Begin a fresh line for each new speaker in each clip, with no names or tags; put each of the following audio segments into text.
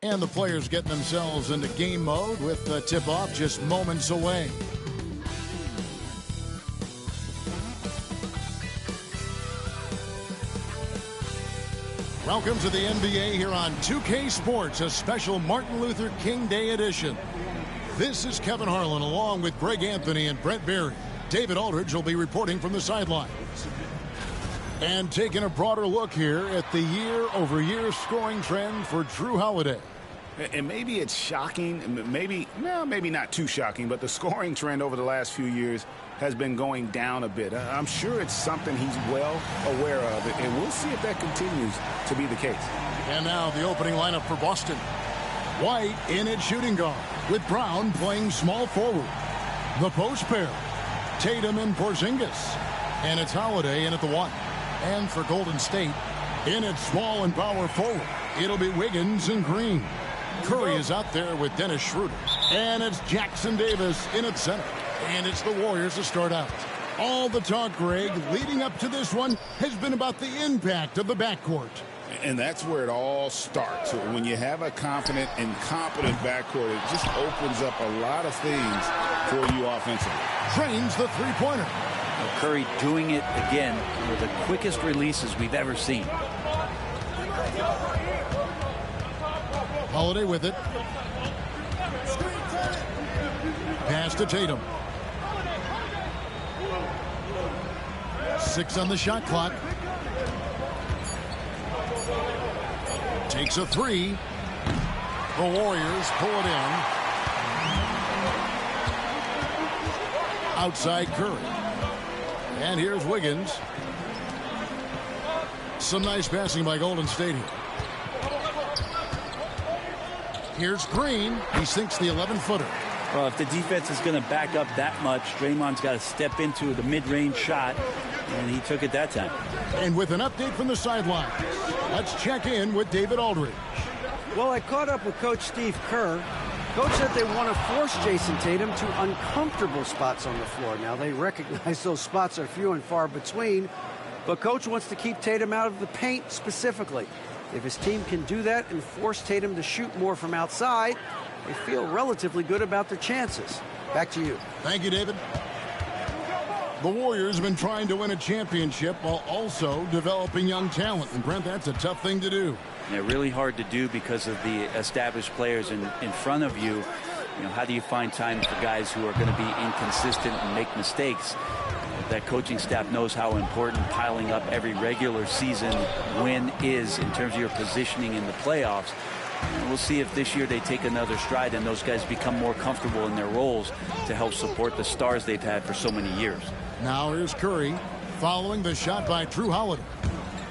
And the players getting themselves into game mode with the tip-off just moments away. Welcome to the NBA here on 2K Sports, a special Martin Luther King Day edition. This is Kevin Harlan along with Greg Anthony and Brett Berry. David Aldridge will be reporting from the sidelines. And taking a broader look here at the year-over-year scoring trend for Drew Holiday.
And maybe it's shocking, maybe not too shocking, but the scoring trend over the last few years has been going down a bit. I'm sure it's something he's well aware of, and we'll see if that continues to be the case.
And now the opening lineup for Boston. White in at shooting guard, with Brown playing small forward. The post pair, Tatum and Porzingis. And it's Holiday in at the 1. And for Golden State, in at small and power forward, it'll be Wiggins and Green. Curry is out there with Dennis Schroeder. And it's Jackson Davis in at center. And it's the Warriors to start out. All the talk, Greg, leading up to this one has been about the impact of the backcourt.
And that's where it all starts. When you have a confident and competent backcourt, it just opens up a lot of things for you offensively.
Drains the three-pointer.
Curry doing it again, one of the quickest releases we've ever seen.
Holiday with it. Pass to Tatum. 6 on the shot clock. Takes a 3. The Warriors pull it in. Outside Curry. And here's Wiggins. Some nice passing by Golden State here. Here's Green. He sinks the 11-footer.
Well, if the defense is going to back up that much, Draymond's got to step into the mid-range shot, and he took it that time.
And with an update from the sidelines, let's check in with David Aldridge.
Well, I caught up with Coach Steve Kerr. Coach said they want to force Jason Tatum to uncomfortable spots on the floor. Now, they recognize those spots are few and far between, but Coach wants to keep Tatum out of the paint specifically. If his team can do that and force Tatum to shoot more from outside, they feel relatively good about their chances. Back to you.
Thank you, David. The Warriors have been trying to win a championship while also developing young talent. And, Brent, that's a tough thing to do.
Yeah, really hard to do because of the established players in front of you. You know, how do you find time for guys who are going to be inconsistent and make mistakes? That coaching staff knows how important piling up every regular season win is in terms of your positioning in the playoffs. And we'll see if this year they take another stride and those guys become more comfortable in their roles to help support the stars they've had for so many years.
Now here's Curry following the shot by Drew Holiday.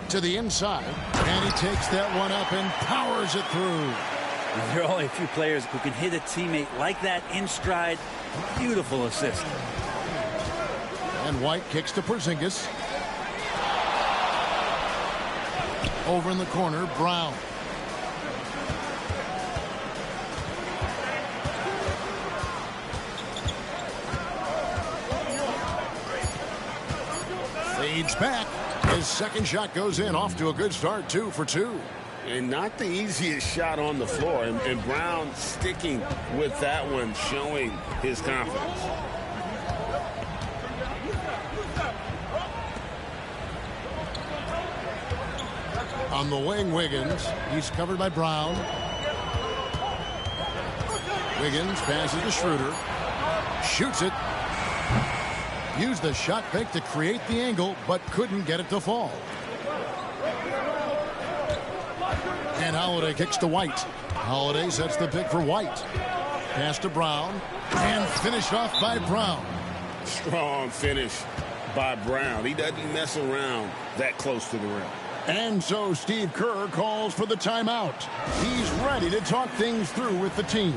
To the inside, and he takes that one up and powers it through.
There are only a few players who can hit a teammate like that in stride. Beautiful assist.
And White kicks to Porzingis. Over in the corner, Brown. Fades back. His second shot goes in, off to a good start, 2 for 2.
And not the easiest shot on the floor. And Brown sticking with that one, showing his confidence.
On the wing, Wiggins. He's covered by Brown. Wiggins passes to Schroeder. Shoots it. Used the shot fake to create the angle, but couldn't get it to fall. And Holiday kicks to White. Holiday sets the pick for White. Pass to Brown. And finished off by Brown.
Strong finish by Brown. He doesn't mess around that close to the rim.
And so Steve Kerr calls for the timeout. He's ready to talk things through with the team.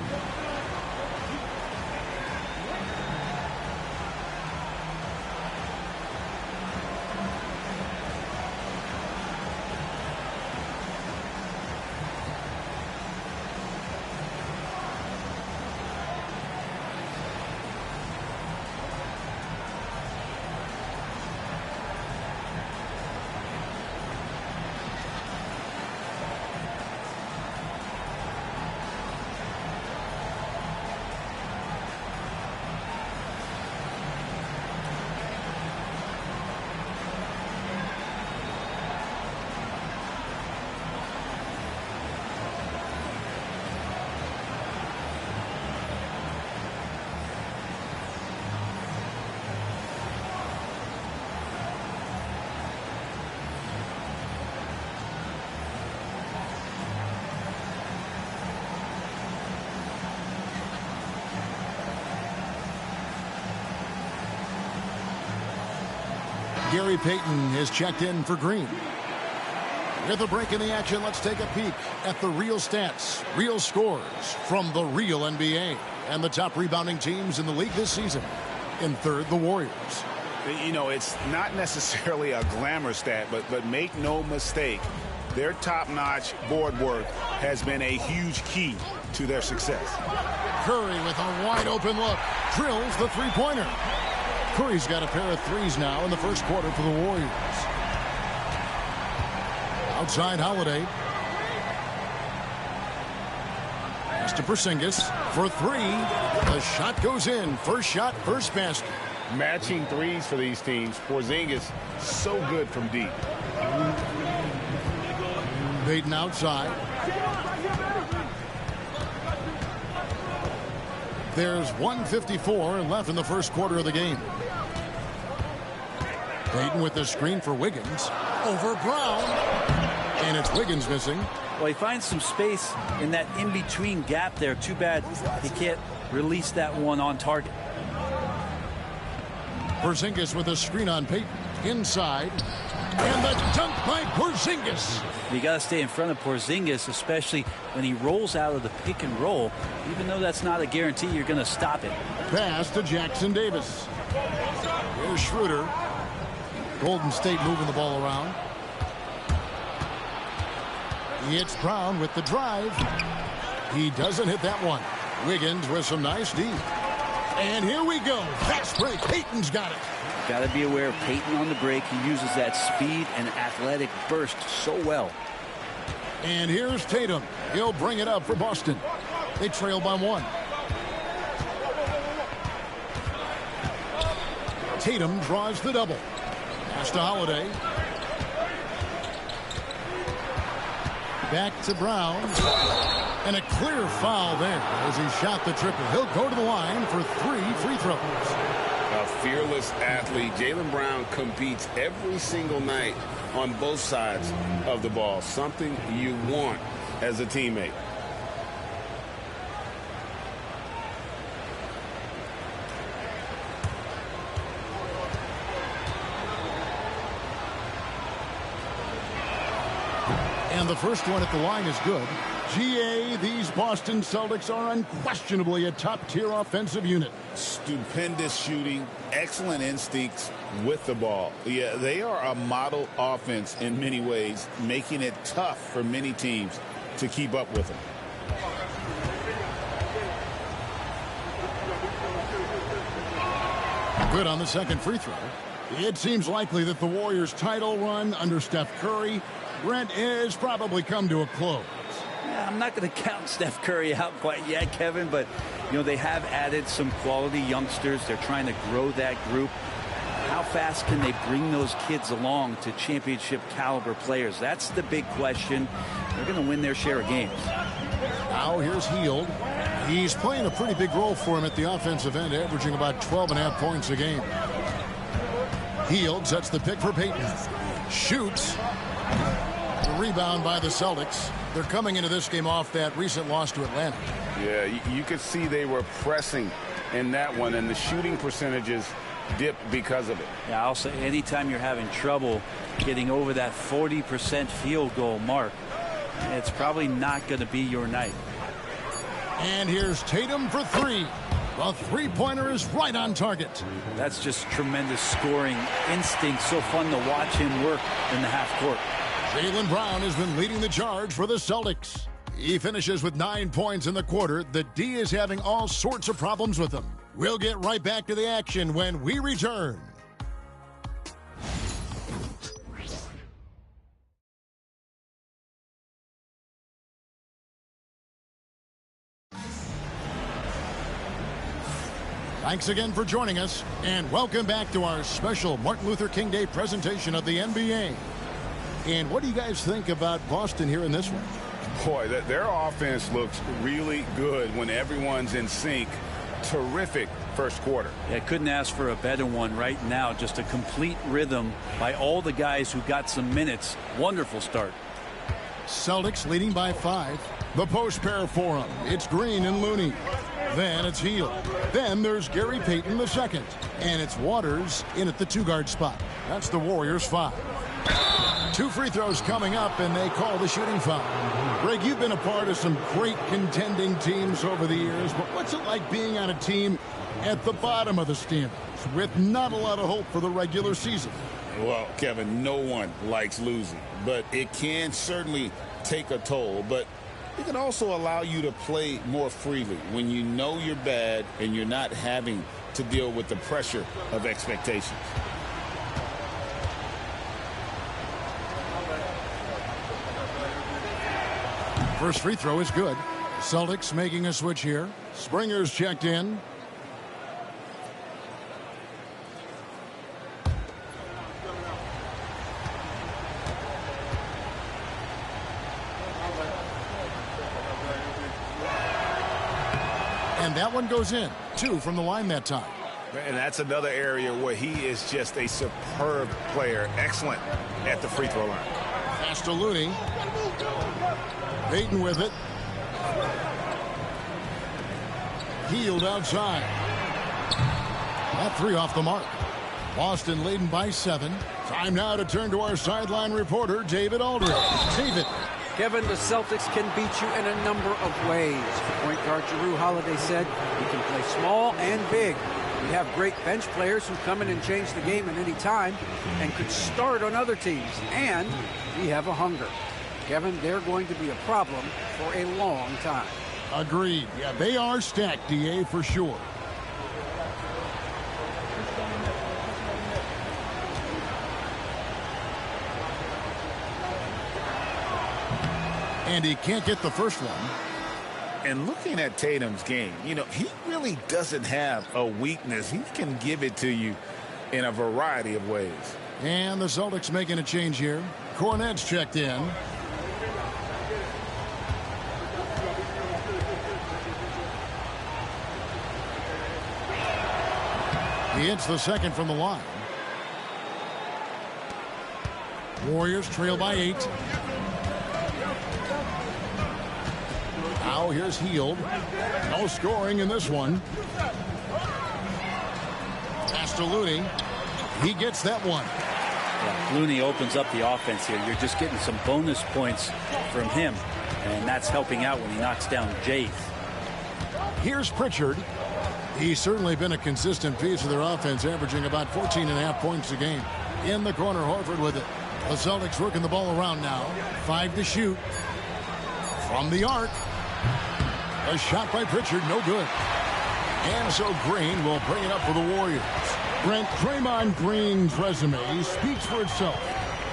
Gary Payton is checked in for Green. With a break in the action, let's take a peek at the real stats, real scores from the real NBA. And the top rebounding teams in the league this season. In third, the Warriors.
You know, it's not necessarily a glamour stat, but make no mistake, their top-notch board work has been a huge key to their success.
Curry with a wide-open look. Drills the three-pointer. Curry's got a pair of threes now in the first quarter for the Warriors. Outside Holiday. Pass to Porzingis for three. The shot goes in. First shot, first basket.
Matching threes for these teams. Porzingis so good from deep.
Payton outside. There's 1:54 left in the first quarter of the game. Payton with the screen for Wiggins. Over Brown. And it's Wiggins missing.
Well, he finds some space in that in-between gap there. Too bad he can't release that one on target.
Porzingis with a screen on Payton. Inside. And the dunk by Porzingis.
You got to stay in front of Porzingis, especially when he rolls out of the pick and roll. Even though that's not a guarantee, you're going to stop it.
Pass to Jackson Davis. Here's Schroeder. Golden State moving the ball around. It's Brown with the drive. He doesn't hit that one. Wiggins with some nice D. And here we go. Fast break. Payton's got it.
Got to be aware of Payton on the break. He uses that speed and athletic burst so well.
And here's Tatum. He'll bring it up for Boston. They trail by one. Tatum draws the double. Pass to Holiday. Back to Brown. And a clear foul there as he shot the triple. He'll go to the line for 3 free throws.
A fearless athlete. Jaylen Brown competes every single night on both sides of the ball. Something you want as a teammate.
And the first one at the line is good. GA, these Boston Celtics are unquestionably a top-tier offensive unit.
Stupendous shooting, excellent instincts with the ball. Yeah, they are a model offense in many ways, making it tough for many teams to keep up with them.
Good on the second free throw. It seems likely that the Warriors' title run under Steph Curry, Brent, is probably come to a close.
Yeah, I'm not going to count Steph Curry out quite yet, Kevin, but you know they have added some quality youngsters. They're trying to grow that group. How fast can they bring those kids along to championship caliber players? That's the big question. They're going to win their share of games.
Now here's Hield. He's playing a pretty big role for him at the offensive end, averaging about 12.5 points a game. Hield sets the pick for Payton. Shoots. The rebound by the Celtics. They're coming into this game off that recent loss to Atlanta.
Yeah, you could see they were pressing in that one, and the shooting percentages dipped because of it.
Yeah, I'll say anytime you're having trouble getting over that 40% field goal mark, it's probably not going to be your night.
And here's Tatum for three. The three-pointer is right on target.
That's just tremendous scoring instinct. So fun to watch him work in the half court.
Jaylen Brown has been leading the charge for the Celtics. He finishes with 9 points in the quarter. The D is having all sorts of problems with him. We'll get right back to the action when we return. Thanks again for joining us, and welcome back to our special Martin Luther King Day presentation of the NBA. And what do you guys think about Boston here in this one?
Boy, their offense looks really good when everyone's in sync. Terrific first quarter.
Yeah, couldn't ask for a better one right now. Just a complete rhythm by all the guys who got some minutes. Wonderful start.
Celtics leading by 5. The post pair for them. It's Green and Looney. Then it's Hield. Then there's Gary Payton II. And it's Waters in at the 2-guard spot. That's the Warriors' 5. 2 free throws coming up, and they call the shooting foul. Greg, you've been a part of some great contending teams over the years, but what's it like being on a team at the bottom of the standings with not a lot of hope for the regular season?
Well, Kevin, no one likes losing, but it can certainly take a toll. But it can also allow you to play more freely when you know you're bad and you're not having to deal with the pressure of expectations.
First free throw is good. Celtics making a switch here. Springer's checked in. And that one goes in. 2 from the line that time.
And that's another area where he is just a superb player. Excellent at the free throw line.
Pass to Looney. Payton with it. Hield outside. That 3 off the mark. Boston leading by 7. Time now to turn to our sideline reporter, David Aldridge. David.
Kevin, the Celtics can beat you in a number of ways. Point guard Jrue Holiday said he can play small and big. We have great bench players who come in and change the game at any time and could start on other teams. And we have a hunger. Kevin, they're going to be a problem for a long time.
Agreed. Yeah, they are stacked, DA, for sure. And he can't get the first one.
And looking at Tatum's game, you know, he really doesn't have a weakness. He can give it to you in a variety of ways.
And the Celtics making a change here. Cornette's checked in. He hits the second from the line. Warriors trail by 8. Now here's Hield. No scoring in this one. Pass to Looney. He gets that one.
Yeah, Looney opens up the offense here. You're just getting some bonus points from him, and that's helping out when he knocks down Jace.
Here's Pritchard. He's certainly been a consistent piece of their offense, averaging about 14.5 points a game. In the corner, Horford with it. The Celtics working the ball around now. 5 to shoot. From the arc. A shot by Pritchard, no good. And so Green will bring it up for the Warriors. Brent, Draymond Green's resume speaks for itself.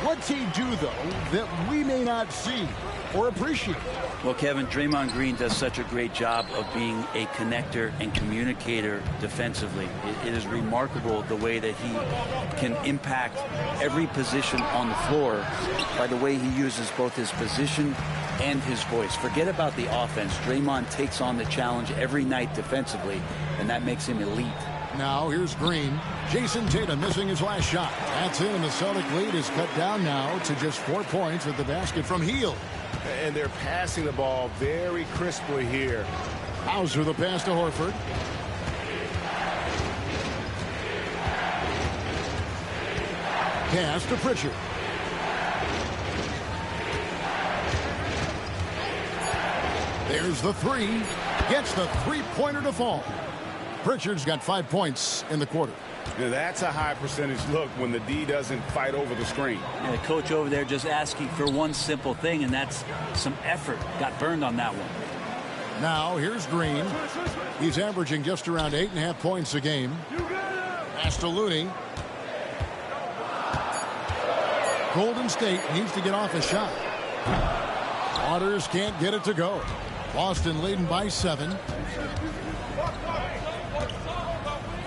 What's he do, though, that we may not see or appreciate?
Well, Kevin, Draymond Green does such a great job of being a connector and communicator defensively. It is remarkable the way that he can impact every position on the floor by the way he uses both his position and his voice. Forget about the offense. Draymond takes on the challenge every night defensively, and that makes him elite.
Now here's Green. Jason Tatum missing his last shot. That's in, and the Celtic lead is cut down now to just 4 points with the basket from Hield.
And they're passing the ball very crisply here.
Hauser the pass to Horford. Pass to Pritchard. There's the 3. Gets the 3-pointer to fall. Pritchard's got 5 points in the quarter.
Now that's a high percentage look when the D doesn't fight over the screen.
And the coach over there just asking for one simple thing, and that's some effort. Got burned on that one.
Now here's Green. He's averaging just around 8.5 points a game. Pass to Looney. Golden State needs to get off a shot. Waters can't get it to go. Boston leading by 7.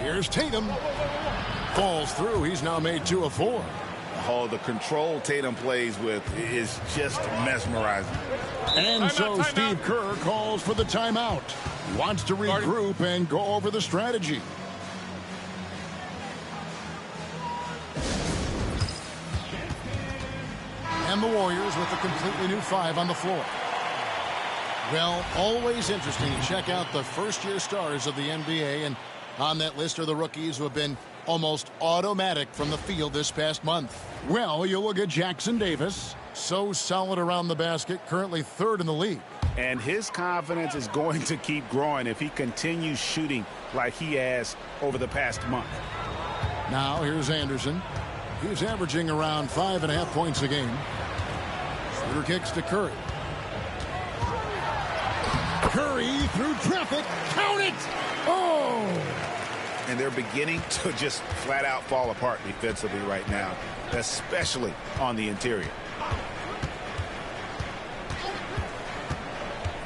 Here's Tatum. Falls through. He's now made 2 of 4.
Oh, the control Tatum plays with is just mesmerizing.
And so Steve Kerr calls for the timeout. He wants to regroup and go over the strategy. And the Warriors with a completely new 5 on the floor. Well, always interesting to check out the first-year stars of the NBA, and on that list are the rookies who have been almost automatic from the field this past month. Well, you look at Jackson Davis, so solid around the basket, currently third in the league.
And his confidence is going to keep growing if he continues shooting like he has over the past month.
Now here's Anderson. He's averaging around 5.5 points a game. Shooter kicks to Curry. Curry through traffic. Count it! Oh!
And they're beginning to just flat out fall apart defensively right now, especially on the interior.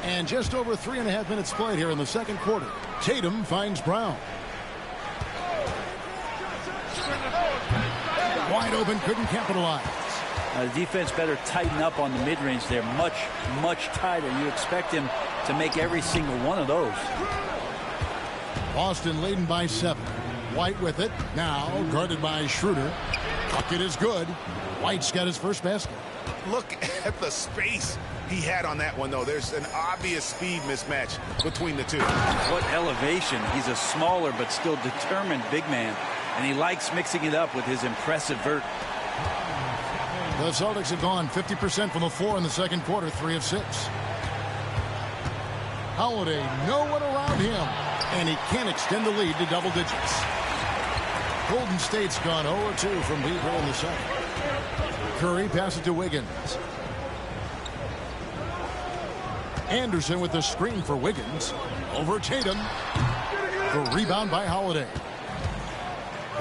And just over 3.5 minutes played here in the second quarter. Tatum finds Brown. Wide open, couldn't capitalize.
The defense better tighten up on the mid-range. They're much, much tighter. You expect him to make every single one of those.
Boston leading by 7. White with it. Now guarded by Schroeder. Bucket is good. White's got his first basket.
Look at the space he had on that one, though. There's an obvious speed mismatch between the two.
What elevation. He's a smaller but still determined big man. And he likes mixing it up with his impressive vert.
The Celtics have gone 50% from the floor in the second quarter, 3 of 6. Holiday, no one around him, and he can't extend the lead to double digits. Golden State's gone 0-2 from deep here in the second. Curry passes it to Wiggins. Anderson with the screen for Wiggins. Over Tatum. The rebound by Holiday.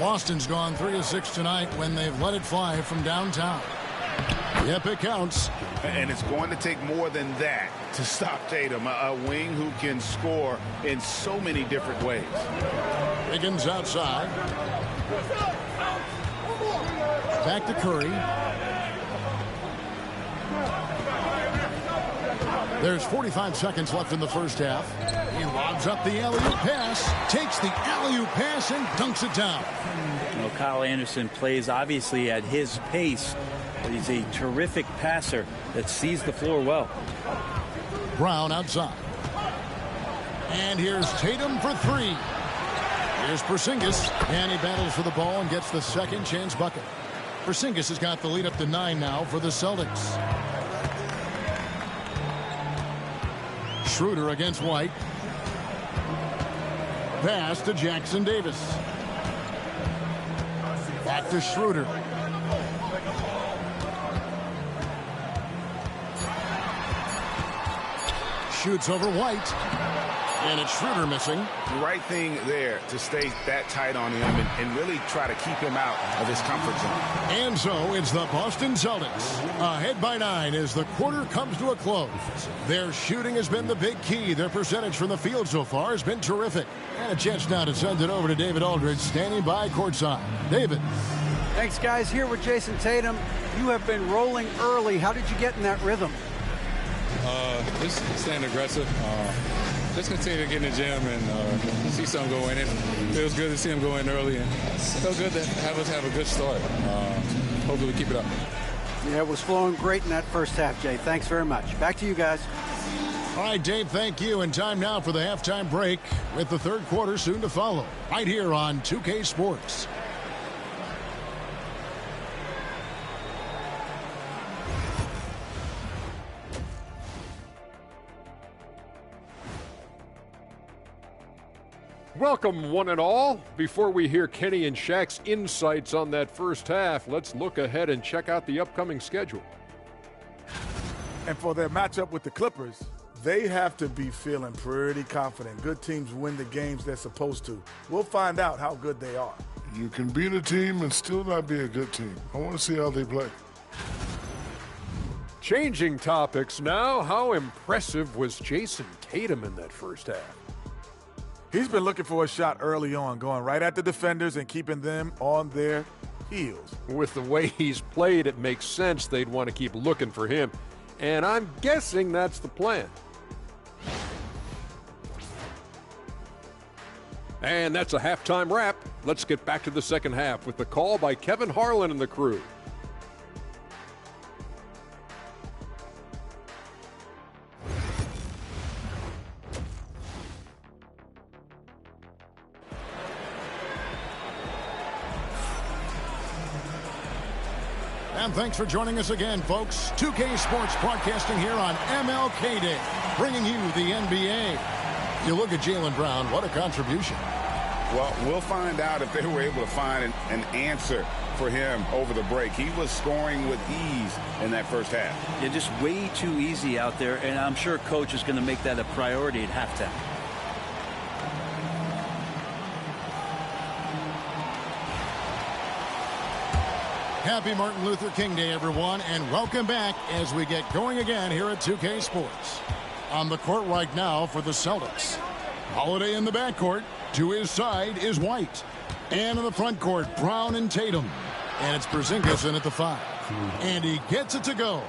Boston's gone 3 of 6 tonight when they've let it fly from downtown. Yep, it counts.
And it's going to take more than that to stop Tatum, a wing who can score in so many different ways.
Wiggins outside. Back to Curry. There's 45 seconds left in the first half. He lobs up the alley-oop pass, takes the alley-oop pass, and dunks it down.
You know, Kyle Anderson plays obviously at his pace, but he's a terrific passer that sees the floor well.
Brown outside. And here's Tatum for 3. Here's Porzingis, and he battles for the ball and gets the second chance bucket. Porzingis has got the lead up to 9 now for the Celtics. Schroeder against White. Pass to Jackson Davis. Back to Schroeder. Shoots over White. And it's Schroeder missing.
The right thing there to stay that tight on him and really try to keep him out of his comfort zone.
And so it's the Boston Celtics ahead by 9 as the quarter comes to a close. Their shooting has been the big key. Their percentage from the field so far has been terrific. And a chance now to send it over to David Aldridge standing by courtside. David.
Thanks, guys. Here with Jason Tatum. You have been rolling early. How did you get in that rhythm?
Just staying aggressive. Just continue to get in the gym and see something go in. It feels good to see him go in early, and it feels good to have us have a good start. Hopefully we keep it up.
Yeah, it was flowing great in that first half, Jay. Thanks very much. Back to you guys.
All right, Dave, thank you. And time now for the halftime break with the third quarter soon to follow right here on 2K Sports.
Welcome, one and all. Before we hear Kenny and Shaq's insights on that first half, let's look ahead and check out the upcoming schedule.
And for their matchup with the Clippers, they have to be feeling pretty confident. Good teams win the games they're supposed to. We'll find out how good they are.
You can beat a team and still not be a good team. I want to see how they play.
Changing topics now, how impressive was Jason Tatum in that first half?
He's been looking for a shot early on, going right at the defenders and keeping them on their heels.
With the way he's played, it makes sense they'd want to keep looking for him. And I'm guessing that's the plan. And that's a halftime wrap. Let's get back to the second half with the call by Kevin Harlan and the crew.
And thanks for joining us again, folks. 2K Sports broadcasting here on MLK Day, bringing you the NBA. You look at Jaylen Brown, what a contribution.
Well, we'll find out if they were able to find an answer for him over the break. He was scoring with ease in that first half.
Yeah, just way too easy out there, and I'm sure coach is going to make that a priority at halftime.
Happy Martin Luther King Day, everyone, and welcome back as we get going again here at 2K Sports. On the court right now for the Celtics. Holiday in the backcourt. To his side is White. And in the front court, Brown and Tatum. And it's Porzingis in at the 5. And he gets it to go.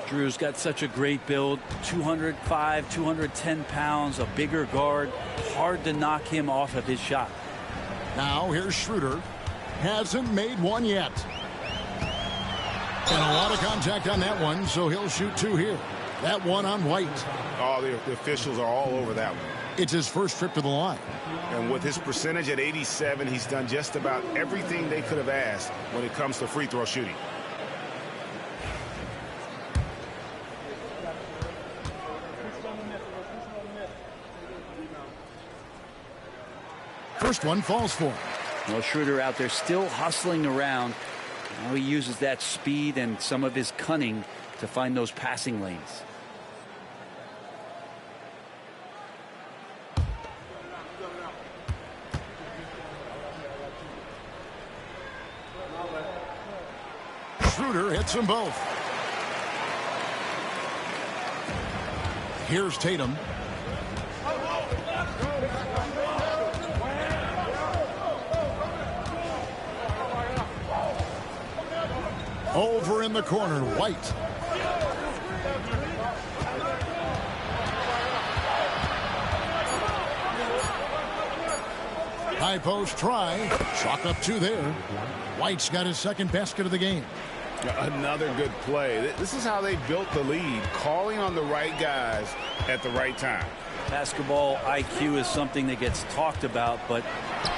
Drew's got such a great build. 205, 210 pounds, a bigger guard. Hard to knock him off of his shot.
Now here's Schroeder. Hasn't made one yet. And a lot of contact on that one, so he'll shoot 2 here. That one on White.
Oh, the officials are all over that one.
It's his first trip to the line.
And with his percentage at 87, he's done just about everything they could have asked when it comes to free throw shooting.
First one falls for him.
Well, Schroeder out there still hustling around. Now he uses that speed and some of his cunning to find those passing lanes.
Schroeder hits them both. Here's Tatum. Over in the corner, White. High post try. Chalk up 2 there. White's got his second basket of the game.
Another good play. This is how they built the lead, calling on the right guys at the right time.
Basketball IQ is something that gets talked about, but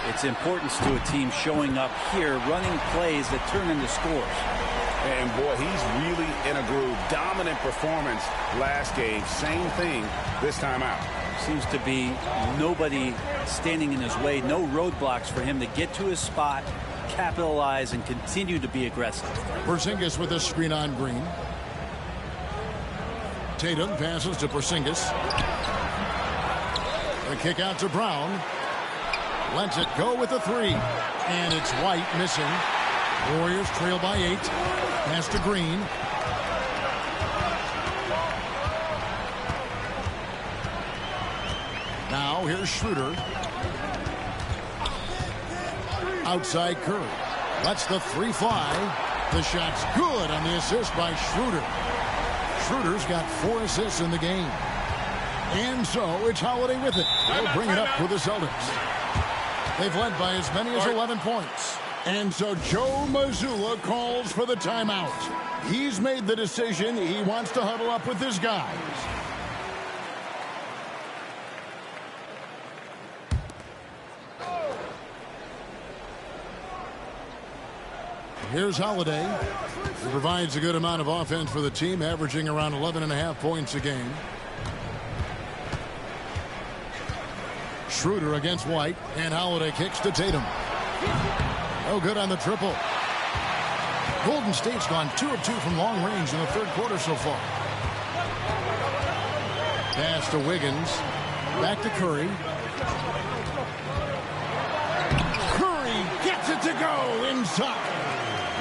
its importance to a team showing up here, running plays that turn into scores.
And boy, he's really in a groove. Dominant performance last game. Same thing this time out.
Seems to be nobody standing in his way. No roadblocks for him to get to his spot, capitalize, and continue to be aggressive.
Porzingis with a screen on Green. Tatum passes to Porzingis. The kick out to Brown. Lets it go with a 3. And it's White missing. Warriors trail by 8. Pass to Green. Now here's Schroeder. Outside Curry. Lets the 3 fly. The shot's good on the assist by Schroeder. Schroeder's got 4 assists in the game. And so it's Holiday with it. They'll bring it up for the Celtics. They've led by as many as 11 points. And so Joe Mazzulla calls for the timeout. He's made the decision. He wants to huddle up with his guys. Here's Holiday. He provides a good amount of offense for the team, averaging around 11.5 points a game. Schroeder against White, and Holiday kicks to Tatum. No good on the triple. Golden State's gone 2 of 2 from long range in the third quarter so far. Pass to Wiggins. Back to Curry. Curry gets it to go inside.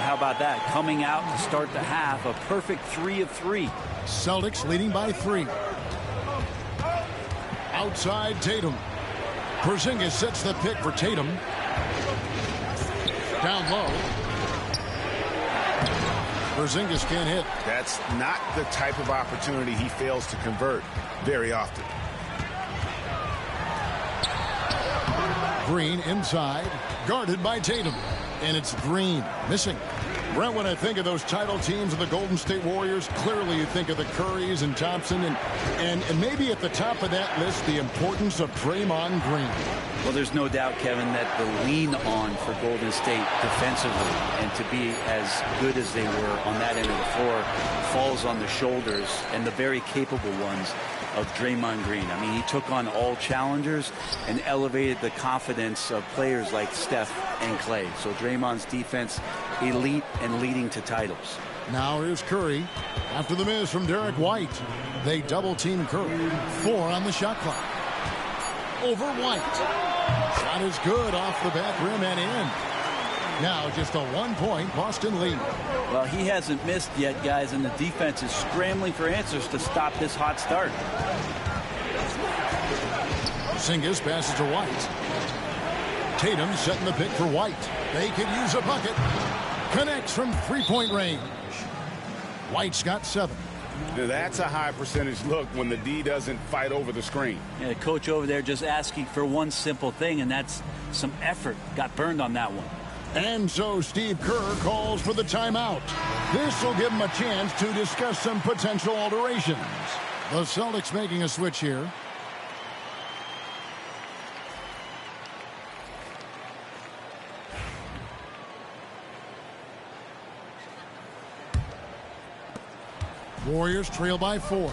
How about that? Coming out to start the half, a perfect 3 of 3.
Celtics leading by 3. Outside Tatum. Porzingis sets the pick for Tatum. Down low. Porzingis can't hit.
That's not the type of opportunity he fails to convert very often.
Green inside, guarded by Tatum. And it's Green missing. Brent, when I think of those title teams of the Golden State Warriors, clearly you think of the Currys and Thompson, and maybe at the top of that list, the importance of Draymond Green.
Well, there's no doubt, Kevin, that the lean on for Golden State defensively and to be as good as they were on that end of the floor falls on the shoulders, and the very capable ones, of Draymond Green. I mean, he took on all challengers and elevated the confidence of players like Steph and Clay. So Draymond's defense, elite and leading to titles.
Now here's Curry. After the miss from Derek White, they double-team Curry. 4 on the shot clock. Over White. Shot is good off the back rim and in. Now just a 1-point Boston lead.
Well, he hasn't missed yet, guys, and the defense is scrambling for answers to stop this hot start.
Porzingis passes to White. Tatum setting the pick for White. They could use a bucket. Connects from three-point range. White's got 7.
That's a high percentage look when the D doesn't fight over the screen.
Yeah, the coach over there just asking for one simple thing, and that's some effort. Got burned on that one.
And so Steve Kerr calls for the timeout. This will give him a chance to discuss some potential alterations. The Celtics making a switch here. Warriors trail by 4.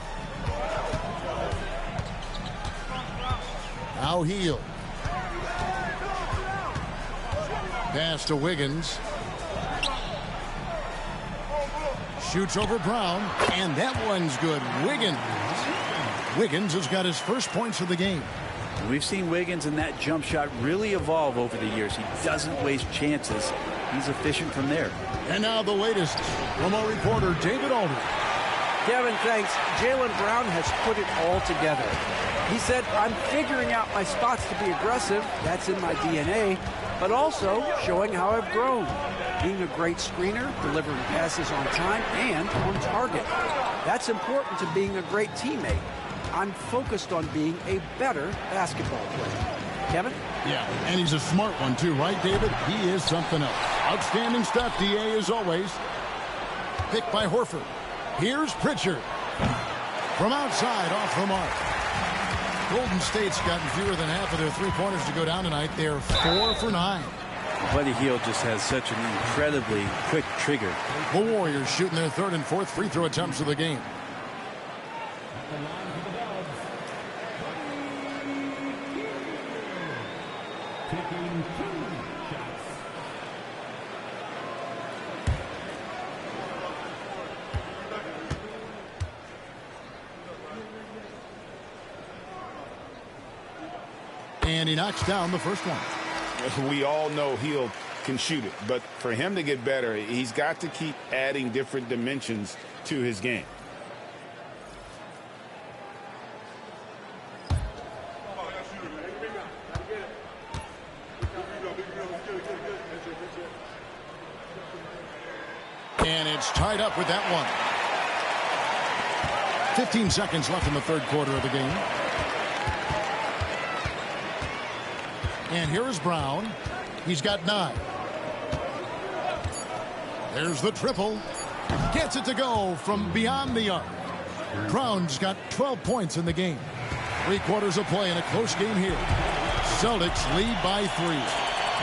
Now Hield. Pass to Wiggins. Shoots over Brown, and that one's good. Wiggins has got his first points of the game.
We've seen Wiggins in that jump shot really evolve over the years. He doesn't waste chances. He's efficient from there.
And now the latest from our reporter, David Aldridge.
Kevin, thanks. Jaylen Brown has put it all together. He said, I'm figuring out my spots to be aggressive. That's in my DNA. But also showing how I've grown. Being a great screener, delivering passes on time and on target. That's important to being a great teammate. I'm focused on being a better basketball player. Kevin?
Yeah, and he's a smart one too, right, David? He is something else. Outstanding stuff, DA, as always. Picked by Horford. Here's Pritchard. From outside, off the mark. Golden State's gotten fewer than half of their three-pointers to go down tonight. They're 4 for 9.
Buddy Hield just has such an incredibly quick trigger.
The Warriors shooting their 3rd and 4th free throw attempts of the game. And he knocks down the first one.
We all know Hield can shoot it, but for him to get better, he's got to keep adding different dimensions to his game.
And it's tied up with that one. 15 seconds left in the 3rd quarter of the game. And here is Brown. He's got 9. There's the triple. Gets it to go from beyond the arc. Brown's got 12 points in the game. 3 quarters of play in a close game here. Celtics lead by 3.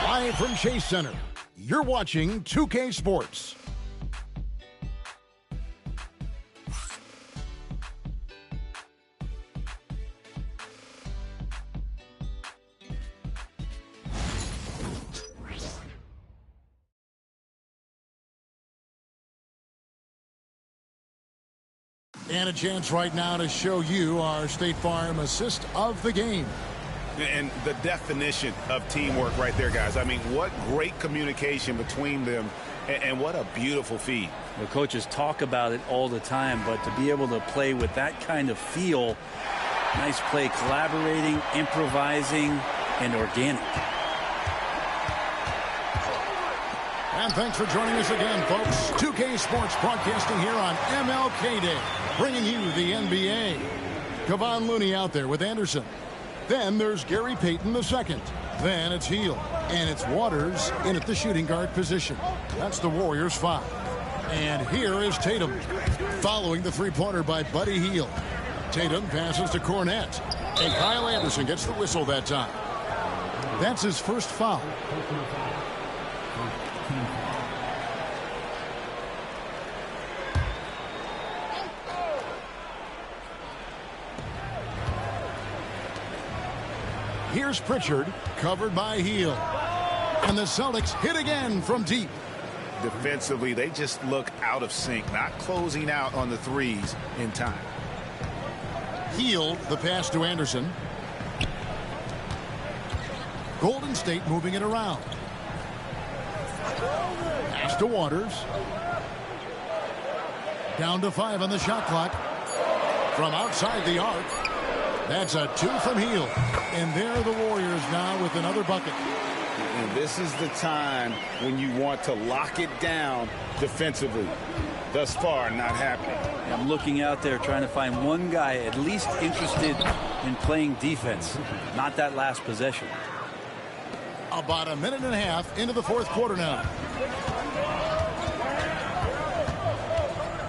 Live from Chase Center. You're watching 2K Sports. And a chance right now to show you our State Farm assist of the game.
And the definition of teamwork right there, guys. I mean, what great communication between them, and what a beautiful feed.
The coaches talk about it all the time, but to be able to play with that kind of feel, nice play, collaborating, improvising, and organic.
And thanks for joining us again, folks. 2K Sports broadcasting here on MLK Day, bringing you the NBA. Kevon Looney out there with Anderson. Then there's Gary Payton II. Then it's Hield. And it's Waters in at the shooting guard position. That's the Warriors' foul. And here is Tatum following the three-pointer by Buddy Hield. Tatum passes to Cornette. And Kyle Anderson gets the whistle that time. That's his first foul. Here's Pritchard, covered by Hield. And the Celtics hit again from deep.
Defensively, they just look out of sync, not closing out on the threes in time.
Hield, the pass to Anderson. Golden State moving it around. Pass to Waters. Down to 5 on the shot clock. From outside the arc. That's a 2 from Hield. And there are the Warriors now with another bucket.
And this is the time when you want to lock it down defensively. Thus far, not happening.
I'm looking out there trying to find one guy at least interested in playing defense. Not that last possession.
About a minute and a half into the fourth quarter now.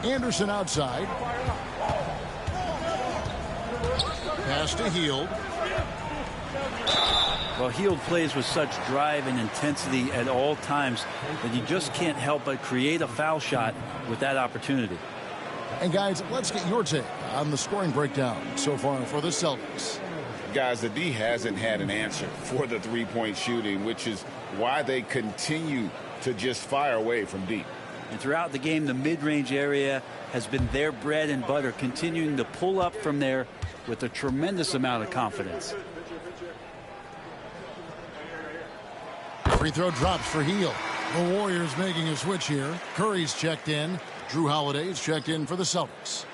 Anderson outside. Pass to Hield.
Well, Hield plays with such drive and intensity at all times that you just can't help but create a foul shot with that opportunity.
And guys, let's get your take on the scoring breakdown so far for the Celtics.
Guys, the D hasn't had an answer for the three-point shooting, which is why they continue to just fire away from deep.
And throughout the game, the mid-range area has been their bread and butter, continuing to pull up from there with a tremendous amount of confidence.
Free throw drops for Hield. The Warriors making a switch here. Curry's checked in. Drew Holiday's checked in for the Celtics.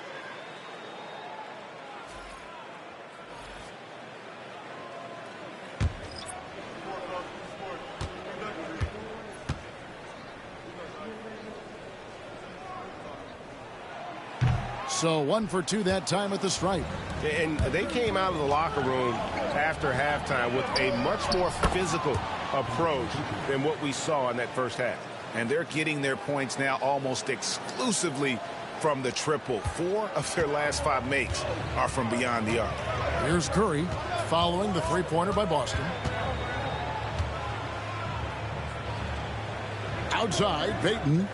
So 1 for 2 that time at the stripe.
And they came out of the locker room after halftime with a much more physical approach than what we saw in that first half.
And they're getting their points now almost exclusively from the triple. 4 of their last 5 makes are from beyond the arc.
Here's Curry following the three-pointer by Boston. Outside, Payton.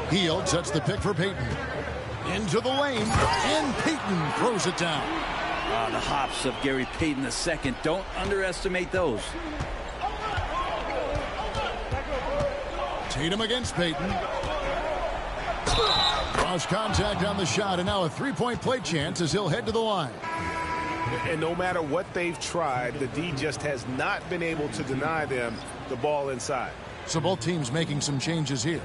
Hield sets the pick for Payton. Into the lane, and Payton throws it down.
The hops of Gary Payton II. Don't underestimate those.
Tatum against Payton. Cross contact on the shot, and now a three-point play chance as he'll head to the line.
And no matter what they've tried, the D just has not been able to deny them the ball inside.
So both teams making some changes here.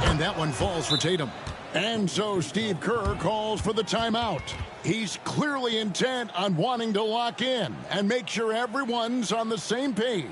And that one falls for Tatum. And so Steve Kerr calls for the timeout. He's clearly intent on wanting to lock in and make sure everyone's on the same page.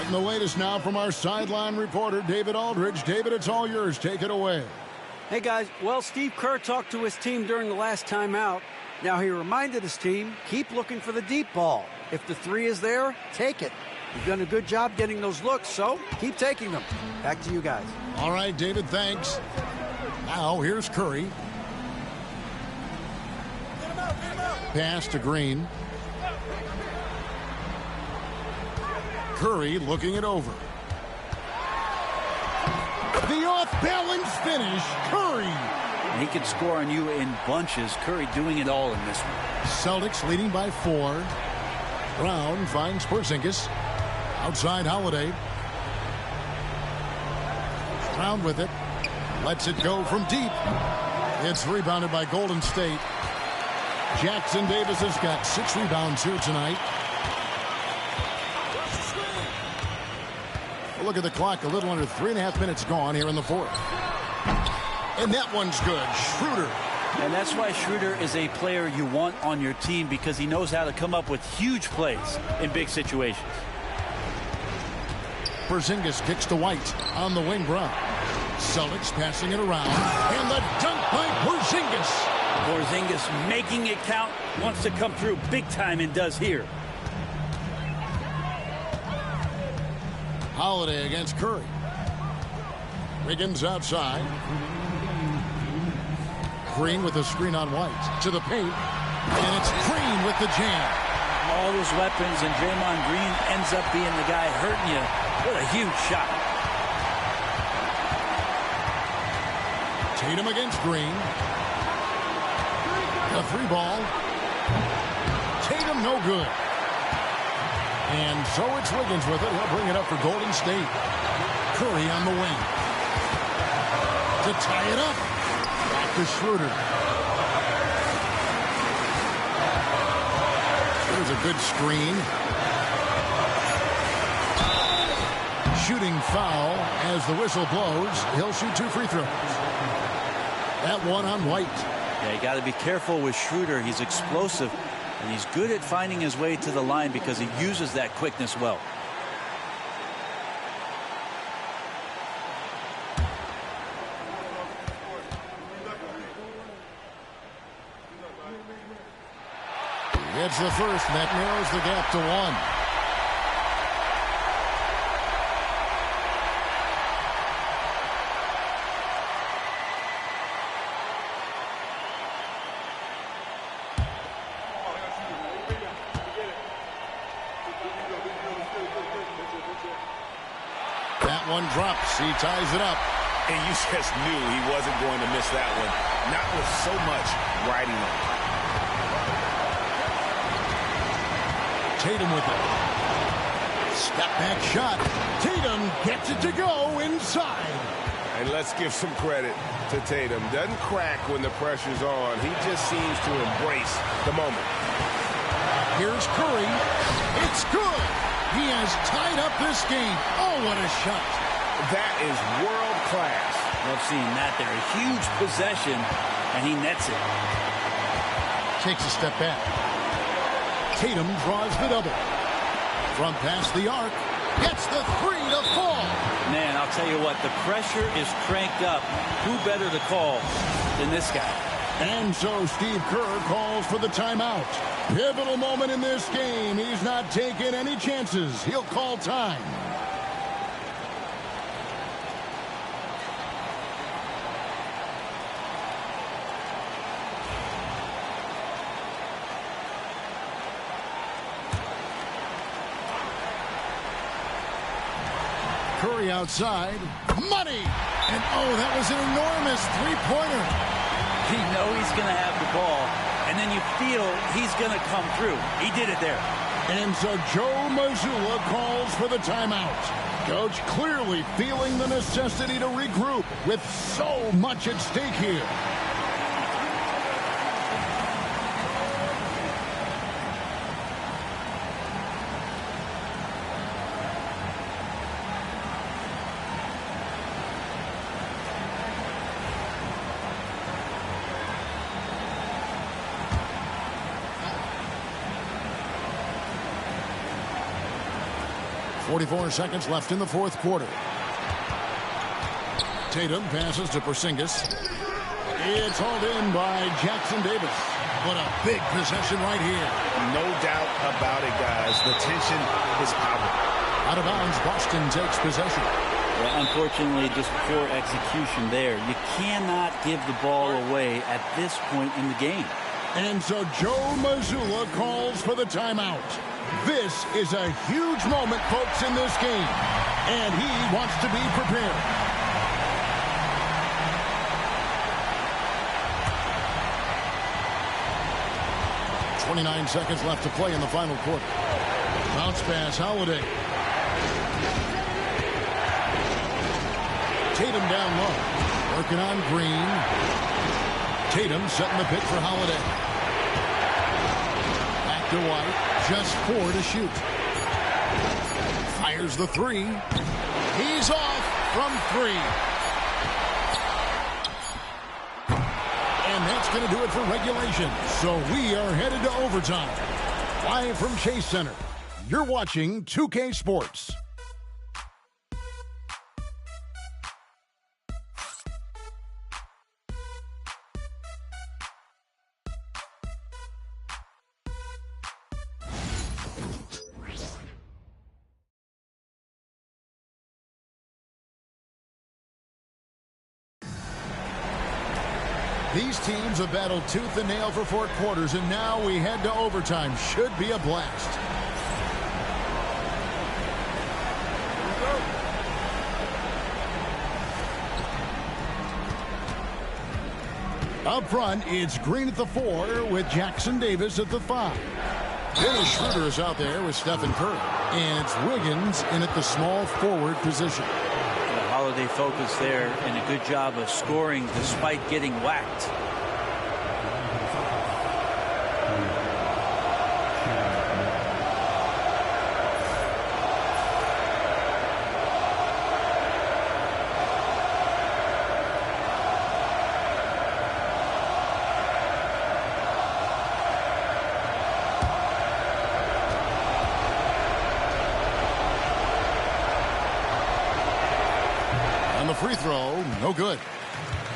Getting the latest now from our sideline reporter, David Aldridge. David, it's all yours. Take it away.
Hey, guys. Well, Steve Kerr talked to his team during the last timeout. Now, he reminded his team, keep looking for the deep ball. If the three is there, take it. You've done a good job getting those looks, so keep taking them. Back to you guys.
All right, David, thanks. Now, here's Curry. Pass to Green. Curry looking it over. The off-balance finish, Curry.
He can score on you in bunches. Curry doing it all in this one.
Celtics leading by 4. Brown finds Porzingis. Outside Holiday. Brown with it. Lets it go from deep. It's rebounded by Golden State. Jackson Davis has got 6 rebounds here tonight. Look at the clock. A little under 3.5 minutes gone here in the fourth. And that one's good. Schroeder.
And that's why Schroeder is a player you want on your team, because he knows how to come up with huge plays in big situations.
Porzingis kicks to White on the wing. Brown. Celtics passing it around. And the dunk by Porzingis.
Porzingis making it count. Wants to come through big time and does here.
Holiday against Curry. Wiggins outside. Green with a screen on White. To the paint. And it's Green with the jam.
All those weapons, and Draymond Green ends up being the guy hurting you. What a huge shot.
Tatum against Green. The 3 ball. Tatum no good. And so it's Wiggins with it. He'll bring it up for Golden State. Curry on the wing. To tie it up. Back to Schroeder. There's a good screen. Shooting foul as the whistle blows. He'll shoot 2 free throws. That one on White.
Yeah, you got to be careful with Schroeder. He's explosive. And he's good at finding his way to the line because he uses that quickness well.
It's the first, and that narrows the gap to 1. One drops. He ties it up.
And you just knew he wasn't going to miss that one. Not with so much riding on it.
Tatum with it. Step back shot. Tatum gets it to go inside.
And let's give some credit to Tatum. Doesn't crack when the pressure's on. He just seems to embrace the moment.
Here's Curry. It's good. He has tied up this game. Oh, what a shot.
That is world class.
Love seeing that there. A huge possession, and he nets it.
Takes a step back. Tatum draws the double. From past the arc. Gets the 3 to fall.
Man, I'll tell you what, the pressure is cranked up. Who better to call than this guy?
And so Steve Kerr calls for the timeout. Pivotal moment in this game. He's not taking any chances. He'll call time. Curry outside. Money! And oh, that was an enormous three-pointer.
You know he's going to have the ball, and then you feel he's going to come through. He did it there.
And so Joe Mazzulla calls for the timeout. Coach clearly feeling the necessity to regroup with so much at stake here. 44 seconds left in the fourth quarter. Tatum passes to Porzingis. It's hauled in by Jackson Davis. What a big possession right here.
No doubt about it, guys. The tension is palpable.
Out of bounds, Boston takes possession.
Well, unfortunately, just poor execution there. You cannot give the ball away at this point in the game.
And so Joe Mazzulla calls for the timeout. This is a huge moment, folks, in this game. And he wants to be prepared. .29 seconds left to play in the final quarter. Bounce pass, Holiday. Tatum down low. Working on Green. Tatum setting the pick for Holiday. Back to White. Just 4 to shoot. Fires the 3. He's off from 3. And that's going to do it for regulation. So we are headed to overtime. Live from Chase Center, you're watching 2K Sports. These teams have battled tooth and nail for 4 quarters, and now we head to overtime. Should be a blast. Up front, it's Green at the 4 with Jackson Davis at the 5. Dennis Schroeder is out there with Stephen Curry. And it's Wiggins in at the small forward position.
Holiday focus there and a good job of scoring despite getting whacked.
Free throw, no good.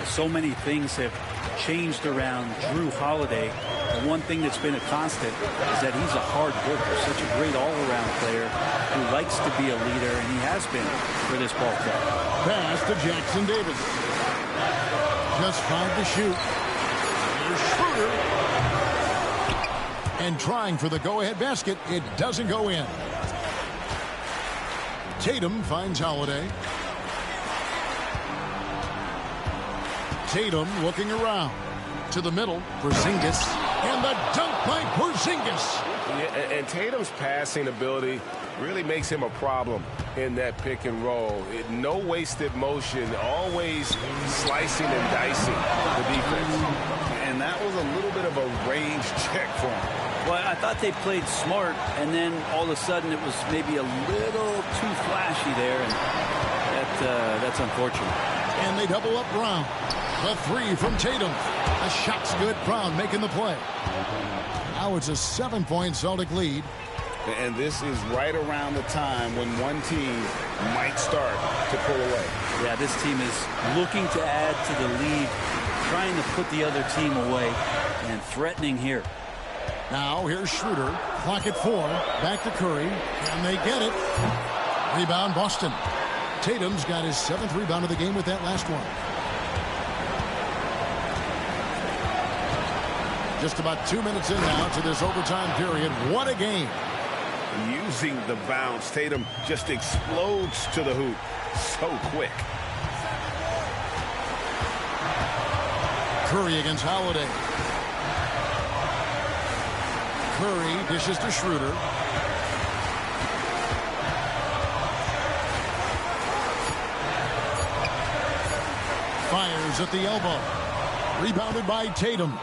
So many things have changed around Drew Holiday. The one thing that's been a constant is that he's a hard worker, such a great all-around player who likes to be a leader, and he has been for this ball club.
Pass to Jackson Davis. Just 5 to shoot. Here's Schroeder. And trying for the go-ahead basket. It doesn't go in. Tatum finds Holiday. Tatum looking around to the middle. Porzingis, and the dunk by Porzingis.
Yeah, and Tatum's passing ability really makes him a problem in that pick and roll. No wasted motion, always slicing and dicing the defense. And that was a little bit of a range check for him.
Well, I thought they played smart, and then all of a sudden it was maybe a little too flashy there, and that's unfortunate.
And they double up Brown. The 3 from Tatum. The shot's good. Brown making the play. Now it's a 7-point Celtic lead.
And this is right around the time when one team might start to pull away.
Yeah, this team is looking to add to the lead, trying to put the other team away, and threatening here.
Now here's Schroeder. Clock at 4. Back to Curry. And they get it. Rebound Boston. Tatum's got his 7th rebound of the game with that last one. Just about 2 minutes in now to this overtime period. What a game.
Using the bounce, Tatum just explodes to the hoop so quick.
Curry against Holiday. Curry dishes to Schroeder. Fires at the elbow. Rebounded by Tatum.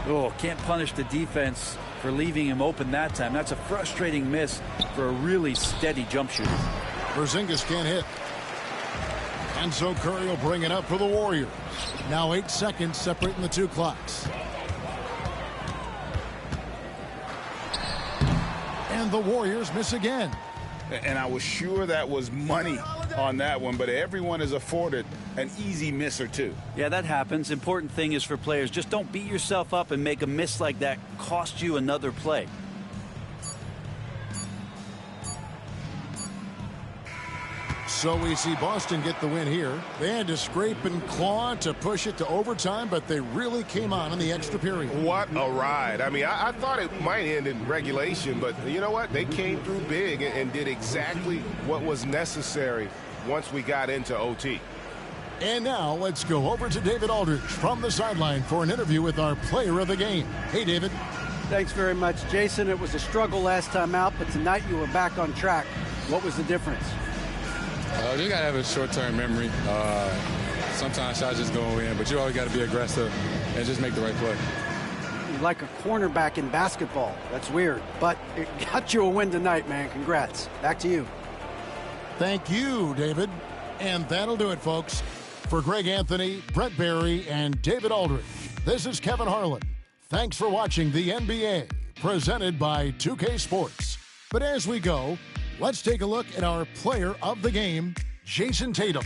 Oh, can't punish the defense for leaving him open that time. That's a frustrating miss for a really steady jump shooter.
Porzingis can't hit. And so Curry will bring it up for the Warriors. Now 8 seconds separating the 2 clocks. And the Warriors miss again.
And I was sure that was money on that one, but everyone is afforded an easy miss or two.
Yeah, that happens. Important thing is for players, just don't beat yourself up and make a miss like that cost you another play.
So we see Boston get the win here. They had to scrape and claw to push it to overtime, but they really came on in the extra period.
What a ride. I mean, I thought it might end in regulation, but you know what? They came through big and did exactly what was necessary once we got into OT.
And now let's go over to David Aldridge from the sideline for an interview with our player of the game. Hey, David.
Thanks very much, Jason. It was a struggle last time out, but tonight you were back on track. What was the difference?
You got to have a short-term memory. Sometimes shots just go in, but you always got to be aggressive and just make the right play.
You're like a cornerback in basketball. That's weird, but it got you a win tonight, man. Congrats. Back to you.
Thank you, David. And that'll do it, folks. For Greg Anthony, Brett Barry, and David Aldridge, this is Kevin Harlan. Thanks for watching the NBA, presented by 2K Sports. But as we go, let's take a look at our player of the game, Jason Tatum.